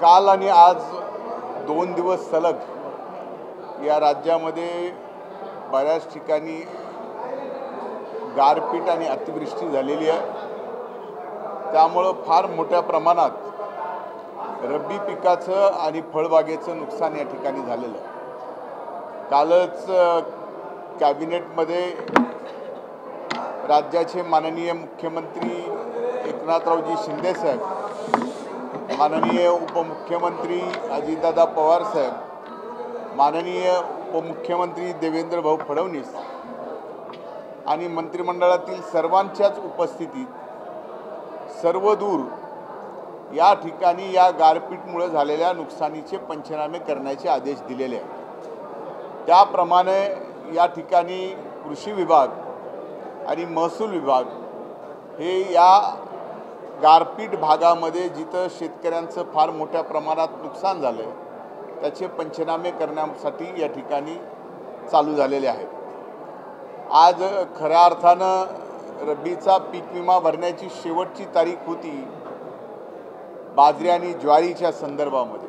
काल आणि आज 2 दिवस सलग या राज्यामध्ये बऱ्याच ठिकाणी गारपीट आणि अतिवृष्टी झालेली आहे। त्यामुळे फार मोठ्या प्रमाणात रब्बी पिकाचं आणि फळबागेचं नुकसान या ठिकाणी झालेलं आहे। कालच कॅबिनेटमध्ये राज्याचे माननीय मुख्यमंत्री एकनाथरावजी शिंदे साहेब, माननीय उपमुख्यमंत्री अजितदादा पवार साहेब, माननीय उपमुख्यमंत्री देवेंद्र भाऊ फडणवीस आणि मंत्रिमंडळातील सर्वांच्याच उपस्थितीत सर्वदूर या ठिकाणी या गारपीटमुळे झालेल्या नुकसानीचे पंचनामे करण्याचे आदेश दिलेले आहेत। त्याप्रमाणे या ठिकाणी कृषी विभाग आणि महसूल विभाग हे या गारपीट भागामध्ये जिथं शेतकऱ्यांचं फार मोठ्या प्रमाणात नुकसान झालं त्याचे पंचनामे करण्यासाठी या ठिकाणी चालू झालेले आहेत। आज खऱ्या अर्थानं रब्बीचा पीक विमा भरण्याची शेवटची तारीख होती बाजरी आणि ज्वारीच्या संदर्भामध्ये,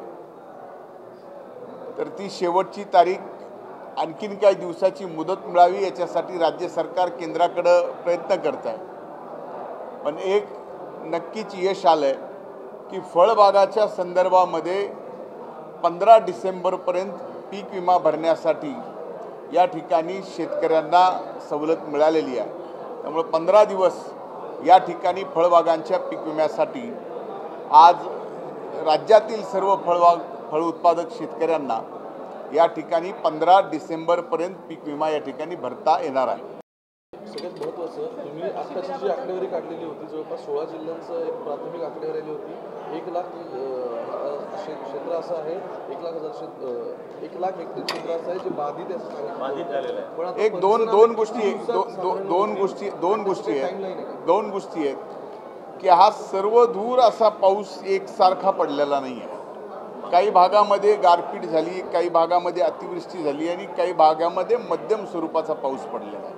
तर ती शेवटची तारीख आणखीन काही दिवसाची मुदत मिळावी याच्यासाठी राज्य सरकार केंद्राकडे प्रयत्न करत आहे। पण एक नक्कीच यश आलंय की फळबागाच्या संदर्भामध्ये 15 डिसेंबरपर्यंत पीक विमा भरण्यासाठी या ठिकाणी शेतकऱ्यांना सवलत मिळालेली आहे। त्यामुळे 15 दिवस या ठिकाणी फळबागांच्या पीक विम्यासाठी आज राज्यातील सर्व फळ उत्पादक शेतकऱ्यांना या ठिकाणी 15 डिसेंबरपर्यंत पीक विमा या ठिकाणी भरता येणार आहे। सगळ्यात महत्त्वाचं, तुम्ही आत्ताची जी आकडेवारी काढलेली होती, जवळपास 16 जिल्ह्यांचं एक प्राथमिक आकडेवारी आली होती। 1 लाख क्षेत्र असं आहे, 1 लाख हेक्टर क्षेत्र असं आहे जे बाधित झालेलं आहे। पण एक दोन गोष्टी आहेत की हा सर्वदूर असा पाऊस एकसारखा पडलेला नाही आहे। काही भागामध्ये गारपीट झाली, काही भागामध्ये अतिवृष्टी झाली आणि काही भागामध्ये मध्यम स्वरूपाचा पाऊस पडलेला आहे।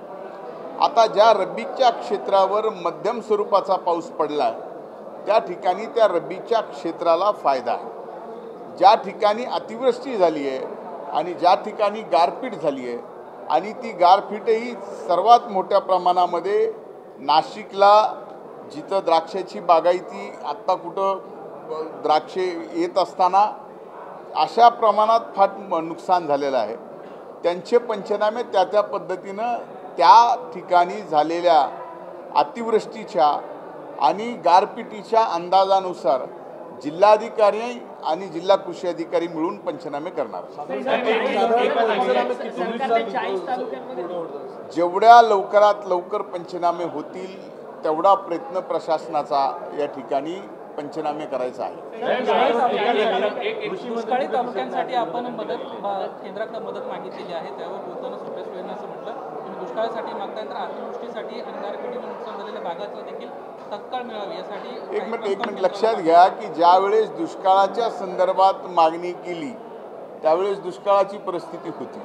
आता ज्या रब्बीच्या क्षेत्रावर मध्यम स्वरूपाचा पाऊस पडला त्या ठिकाणी त्या रब्बीच्या क्षेत्राला फायदा आहे। ज्या ठिकाणी अतिवृष्टी झाली आहे आणि ज्या ठिकाणी गारपीट झाली आहे आणि ती गारपीटही सर्वात मोठ्या प्रमाणामध्ये नाशिकला, जिथं द्राक्षाची बागायती आत्ता कुठं द्राक्षे येत असताना अशा प्रमाणात फार नुकसान झालेलं आहे। त्यांचे पंचनामे त्या पद्धतीनं त्या ठिकाणी झालेल्या अतिवृष्टीच्या आणि गारपिटीच्या अंदाजानुसार जिल्हाधिकारी आणि जिल्हा कृषी अधिकारी मिळून पंचनामे करणार। जेवढ्या लवकरात लवकर पंचनामे होतील तेवढा प्रयत्न प्रशासनाचा या ठिकाणी पंचनामे करायचा आहे। दुष्काळी तालुक्यांसाठी आपण केंद्राकडे मदत मागितलेली आहे, त्यावर बोलताना सुप्रेश यांनी असं म्हटलं तुम्ही दुष्काळासाठी मागताय तर अतिवृष्टीसाठी आणि गारपिटीने नुकसान झालेल्या भागातलं देखील तत्काळ मिळावी यासाठी एक मिनिट लक्षात घ्या की ज्यावेळेस दुष्काळाच्या संदर्भात मागणी केली त्यावेळेस दुष्काळाची परिस्थिती होती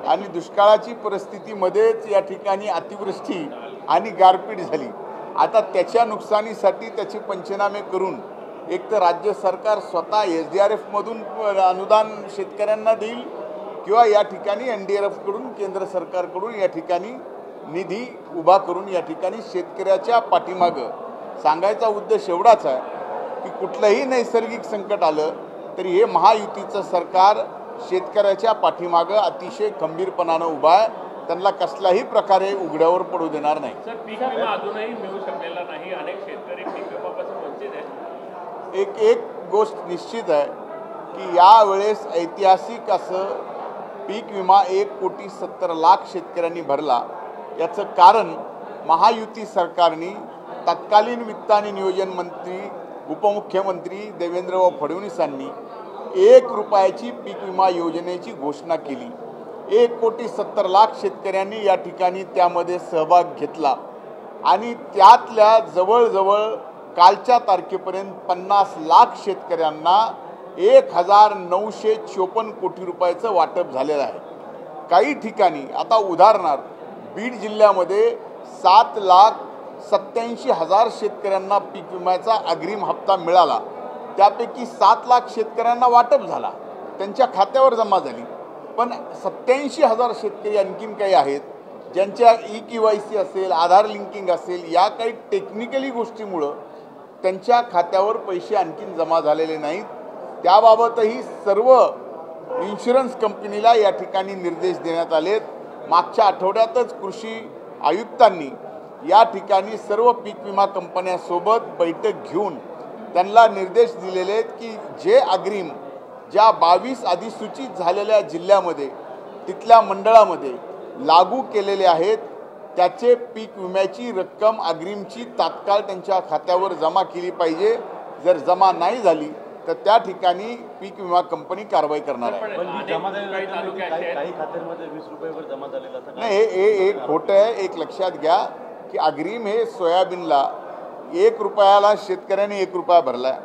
आणि दुष्काळाची परिस्थितीमध्येच या ठिकाणी अतिवृष्टी आणि गारपीट झाली। आता त्याच्या नुकसानीसाठी त्याचे पंचनामे करून एक तर राज्य सरकार स्वतः SDRF मधून अनुदान शेतकऱ्यांना देईल किंवा या ठिकाणी NDRF कडून केंद्र सरकारकडून या ठिकाणी निधी उभा करून या ठिकाणी शेतकऱ्याच्या पाठीमागं सांगायचा उद्देश एवढाच आहे की कुठलंही नैसर्गिक संकट आलं तरी हे महायुतीचं सरकार शेतकऱ्याच्या पाठीमागं अतिशय खंबीरपणानं उभा आहे, त्यांना कसल्याही प्रकारे उघड्यावर पडू देणार नाही। सर, पीक विमा अजूनही मिळू शकलेला नाही, अनेक शेतकरी पीक विम्यापासून वंचित आहेत। एक गोष्ट निश्चित आहे की यावेळेस ऐतिहासिक असं पीक विमा 1,70,00,000 शेतकऱ्यांनी भरला। याचं कारण महायुती सरकारने तत्कालीन वित्त आणि नियोजन मंत्री उपमुख्यमंत्री देवेंद्र फडणवीसांनी 1 रुपयाची पीक विमा योजनेची घोषणा केली। 1,70,00,000 शेतकऱ्यांनी या ठिकाणी त्यामध्ये सहभाग घेतला आणि त्यातल्या जवळजवळ कालच्या तारखेपर्यंत 50 लाख शेतकऱ्यांना 1,954 कोटी रुपयाचं वाटप झालेलं आहे। काही ठिकाणी आता उदाहरणार्थ बीड जिल्ह्यामध्ये 7,87,000 शेतकऱ्यांना पीक विम्याचा अग्रिम हप्ता मिळाला त्यापैकी 7 लाख शेतकऱ्यांना वाटप झाला, त्यांच्या खात्यावर जमा झाली. पण 87,000 शेतकरी आणखीन काही आहेत ज्यांच्या KYC असेल, आधार लिंकिंग असेल, या काही टेक्निकली गोष्टीमुळं त्यांच्या खात्यावर पैसे आणखीन जमा झालेले नाहीत. त्याबाबतही सर्व इन्शुरन्स कंपनीला या ठिकाणी निर्देश देण्यात आलेत. मागच्या आठवड्यातच कृषी आयुक्तांनी या ठिकाणी सर्व पीक विमा कंपन्यांसोबत बैठक घेऊन त्यांना निर्देश दिलेले आहेत की जे अग्रिम ज्या 22 अधिसूचित झालेल्या जिल्ह्यामध्ये तिथल्या मंडळामध्ये लागू केलेले आहेत त्याचे पीक विम्याची रक्कम अग्रिमची तात्काळ त्यांच्या खात्यावर जमा केली पाहिजे. जर जमा नाही झाली तर त्या ठिकाणी पीक विमा कंपनी कारवाई करणार आहे. काही खात्यांमध्ये 20 रुपयावर जमा झाले जातात. नाही, हे एक खोटं आहे. एक लक्षात घ्या की अग्रिम हे सोयाबीनला 1 रुपयाला शेतकऱ्याने 1 रुपया भरला आहे.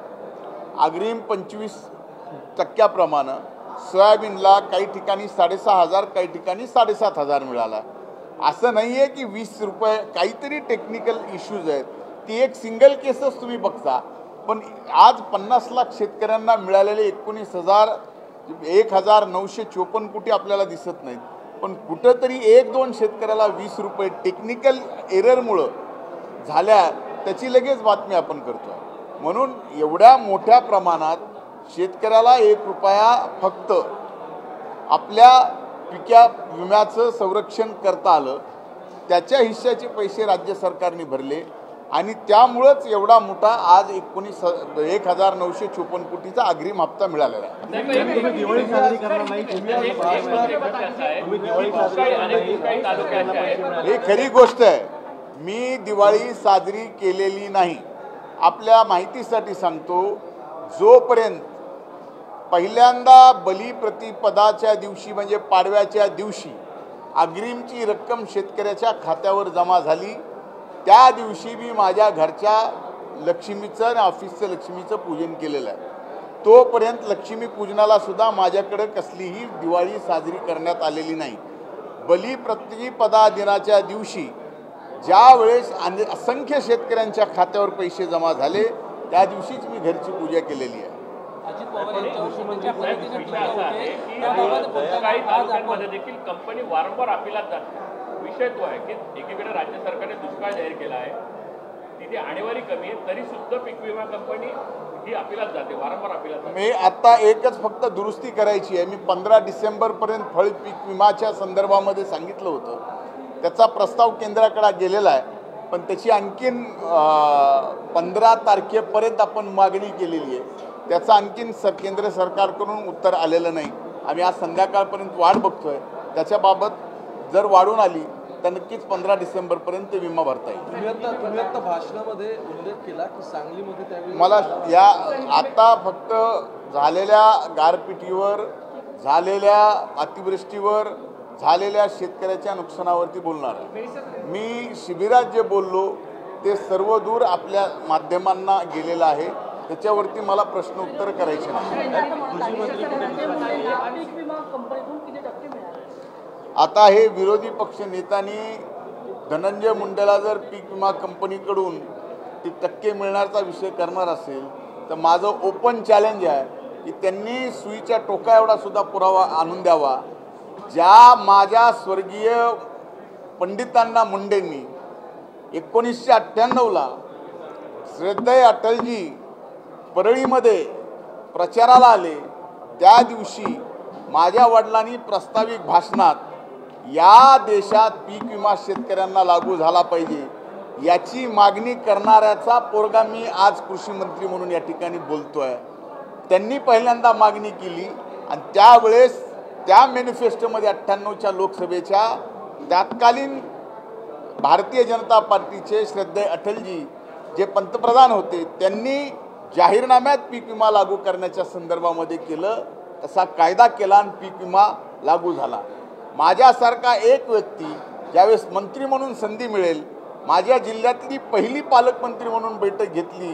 अग्रिम 25% सोयाबीनला काही ठिकाणी 6,500, काही ठिकाणी 7,500 मिळाला. असं नाही आहे की 20 रुपये, काहीतरी टेक्निकल इश्यूज आहेत. ती एक सिंगल केसच तुम्ही बघता. पण आज 50 लाख शेतकऱ्यांना मिळालेले 1,954 कोटी आपल्याला दिसत नाहीत. पण कुठंतरी 1-2 शेतकऱ्याला 20 रुपये टेक्निकल एररमुळं झाल्या, त्याची लगेच बातमी आपण करतो. म्हणून एवढ्या मोठ्या प्रमाणात शेतकऱ्याला 1 रुपया फक्त आपल्या पिका विम्याचं संरक्षण करता आलं, त्याच्या हिश्श्याचे पैसे राज्य सरकारने भरले आणि त्यामुळंच एवढा मोठा आज 1,954 कोटीचा अग्रिम हप्ता मिळालेला आहे. दिवाळी साजरी करणार नाही, ही खरी गोष्ट आहे. मी दिवाळी साजरी केलेली नाही. आपल्या माहितीसाठी सांगतो, जोपर्यंत पहिल्यांदा बलिप्रतिपदाच्या दिवशी म्हणजे पाडव्याच्या दिवशी अग्रिमची रक्कम शेतकऱ्याच्या खात्यावर जमा झाली, त्या दिवशी मी माझ्या घरच्या लक्ष्मीचं आणि ऑफिसचं लक्ष्मीचं पूजन केलेलं आहे. तोपर्यंत लक्ष्मी पूजनाला सुद्धा माझ्याकडे कसलीही दिवाळी साजरी करण्यात आलेली नाही. बलिप्रतिपदा दिनाच्या दिवशी ज्या वेळेस असंख्य शेतकऱ्यांच्या खात्यावर पैसे जमा झाले, त्या दिवशीच मी घरची पूजा केलेली आहे. अजित पवार यांच्या उमेदवारीच्या पद्धतीने टीका होते, काही तालुक्यांमध्ये देखील कंपनी वारंवार अपिलात जाते. विषय तो आहे की एकीकडे राज्य सरकारने दुष्काळ जाहीर केला आहे, तिथे आणेवारी कमी आहे, तरी सुद्धा पीक विमा कंपनी ही अपिलात जाते, वारंवार अपिलात जाते. मी आता एकच फक्त दुरुस्ती करायची आहे. मी 15 डिसेंबरपर्यंत फळ पीक विमाच्या संदर्भामध्ये सांगितलं होतं. त्याचा प्रस्ताव केंद्राकडे गेलेला आहे, पण त्याची आणखीन 15 तारखेपर्यंत आपण मागणी केलेली आहे. त्याचं आणखीन केंद्र सरकारकडून उत्तर आलेलं नाही. आम्ही आज संध्याकाळपर्यंत वाट बघतोय. त्याच्याबाबत जर वाढून आली तर नक्कीच 15 डिसेंबरपर्यंत विमा भरता येईल. तुम्ही आता भाषणामध्ये उल्लेख केला की सांगलीमध्ये त्यावेळी मला या आता फक्त झालेल्या गारपिटीवर, झालेल्या अतिवृष्टीवर, झालेल्या शेतकऱ्याच्या नुकसानावरती बोलणार आहे. मी शिबिरात जे बोललो ते सर्व दूर आपल्या माध्यमांना गेलेलं आहे. त्याच्यावरती मला प्रश्न उत्तर करायचे नाही. आता हे विरोधी पक्ष नेत्यांनी धनंजय मुंडेला जर पीक विमा कंपनीकडून ती टक्के मिळण्याचा विषय करणार असेल तर माझं ओपन चॅलेंज आहे की त्यांनी सुईच्या टोका एवढा सुद्धा पुरावा आणून द्यावा. ज्या माझ्या स्वर्गीय पंडितांना मुंडेंनी 1998ला श्रद्धेय अटलजी परळीमध्ये प्रचाराला आले, त्या दिवशी माझ्या वडिलांनी प्रस्ताविक भाषणात या देशात पीक विमा शेतकऱ्यांना लागू झाला पाहिजे याची मागणी करणाऱ्याचा पोरगा मी आज कृषी मंत्री म्हणून या ठिकाणी बोलतोय. त्यांनी पहिल्यांदा मागणी केली आणि त्यावेळेस त्या मॅनिफेस्टोमध्ये 98च्या लोकसभेच्या तत्कालीन भारतीय जनता पार्टीचे श्रद्धेय अटलजी जे पंतप्रधान होते, त्यांनी जाहीरनाम्यात पीक विमा लागू करण्याच्या संदर्भामध्ये केलं, तसा कायदा केला आणि पीक विमा लागू झाला. माझ्यासारखा एक व्यक्ती ज्यावेळेस मंत्री म्हणून संधी मिळेल, माझ्या जिल्ह्यातली पहिली पालकमंत्री म्हणून बैठक घेतली,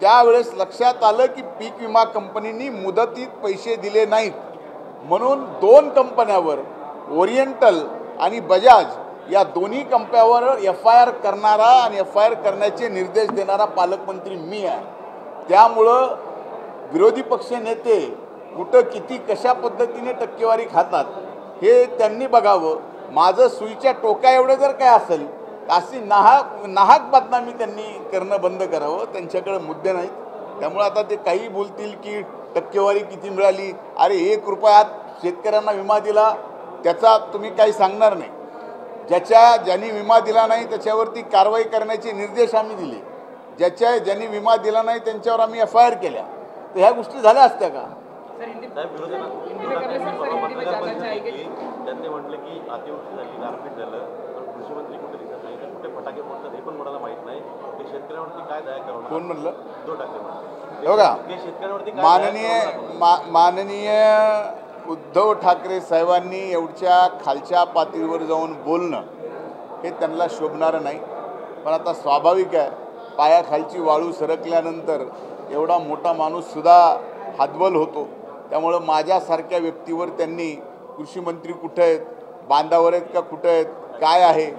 त्यावेळेस लक्षात आलं की पीक विमा कंपनींनी मुदतीत पैसे दिले नाहीत. म्हणून 2 कंपन्यावर, ओरिएंटल आणि बजाज या दोन्ही कंपन्यावर FIR करणारा आणि FIR करण्याचे निर्देश देणारा पालकमंत्री मी आहे. त्यामुळं विरोधी पक्ष नेते कुठं किती कशा पद्धतीने टक्केवारी खातात हे त्यांनी बघावं. माझं सुईच्या टोका एवढं जर काय असेल अशी नाहक बदनामी त्यांनी करणं बंद करावं. त्यांच्याकडे मुद्दे नाहीत. त्यामुळे आता ते काही बोलतील की टक्केवारी किती मिळाली. अरे 1 रुपयात शेतकऱ्यांना विमा दिला त्याचा तुम्ही काही सांगणार नाही. ज्यांनी विमा दिला नाही त्याच्यावरती कारवाई करण्याचे निर्देश आम्ही दिले. ज्यांनी विमा दिला नाही त्यांच्यावर आम्ही FIR केल्या. तर ह्या गोष्टी झाल्या असत्या का? त्यांनी म्हटलं की अतिवृष्टी झाली, गारपीट झालं, पण कृषी मंत्री कुठे दिसत नाही, कुठे फटाके फोडतात हे पण कोणाला माहित नाही. ते शेतकऱ्यांवरती काय दया करणार? कोण म्हणलं? उद्धव ठाकरे म्हणले. बघा, शेतकऱ्यांवरती माननीय उद्धव ठाकरे साहेबांनी एवढ्या खालच्या पातळीवर जाऊन बोलणं हे त्यांना शोभणारं नाही. पण आता स्वाभाविक आहे, पायाखालची वाळू सरकल्यानंतर एवढा मोठा माणूससुद्धा हातबल होतो. त्यामुळं माझ्यासारख्या व्यक्तीवर त्यांनी कृषी मंत्री कुठे आहेत, बांधावर आहेत का कुठे आहेत, काय आहे,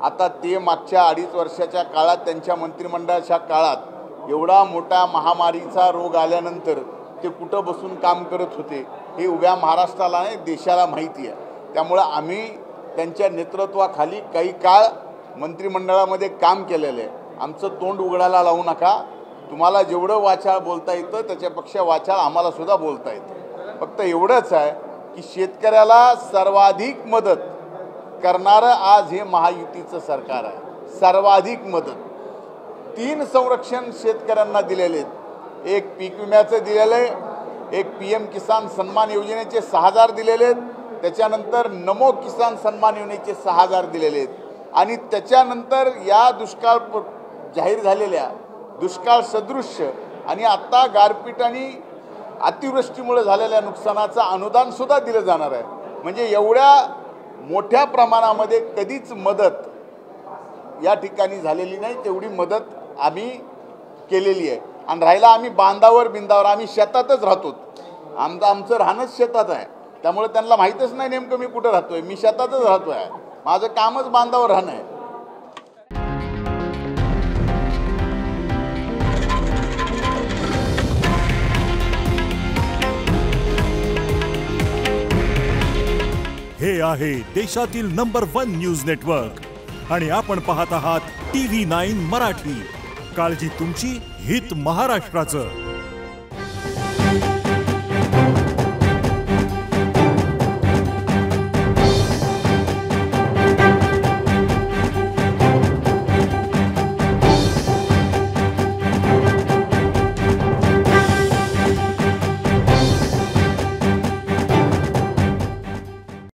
आता ते मागच्या 2.5 वर्षाच्या काळात त्यांच्या मंत्रिमंडळाच्या काळात एवढा मोठा महामारीचा रोग आल्यानंतर ते कुठं बसून काम करत होते हे उभ्या महाराष्ट्राला नाही देशाला माहिती आहे. त्यामुळं आम्ही त्यांच्या नेतृत्वाखाली काही काळ मंत्रिमंडळामध्ये काम केलेलं आहे. आमचं तोंड उघडायला लावू नका. तुम्हाला जेवढं वाचाळ बोलता येतं त्याच्यापेक्षा वाचाळ आम्हालासुद्धा बोलता येतं. फक्त एवढंच आहे की शेतकऱ्याला सर्वाधिक मदत करणारं आज हे महायुतीचं सरकार आहे. सर्वाधिक मदत 3 संरक्षण शेतकऱ्यांना दिलेले आहेत. एक पीक विम्याचं दिलेलं आहे, एक PM किसान सन्मान योजनेचे 6,000 दिलेले आहेत, त्याच्यानंतर नमो किसान सन्मान योजनेचे 6,000 दिलेले आहेत आणि त्याच्यानंतर या दुष्काळ जाहीर झालेल्या दुष्काळ सदृश्य आणि आत्ता गारपीट आणि अतिवृष्टीमुळे झालेल्या नुकसानाचं अनुदानसुद्धा दिलं जाणार आहे. म्हणजे एवढ्या मोठ्या प्रमाणामध्ये कधीच मदत या ठिकाणी झालेली नाही. तेवढी मदत आम्ही केलेली आहे. आणि राहिला आम्ही बिंदावर आम्ही शेतातच राहतो. आमचं राहणंच शेतात आहे. त्यामुळे त्यांना माहीतच नाही नेमकं मी कुठं राहतोय. मी शेतातच राहतोय. माझं कामच बांधावर राहणं आहे. हे आहे देशातील नंबर 1 न्यूज नेटवर्क आणि आपण पाहत आहात TV9 मराठी. काळजी तुमची, हित महाराष्ट्राचं.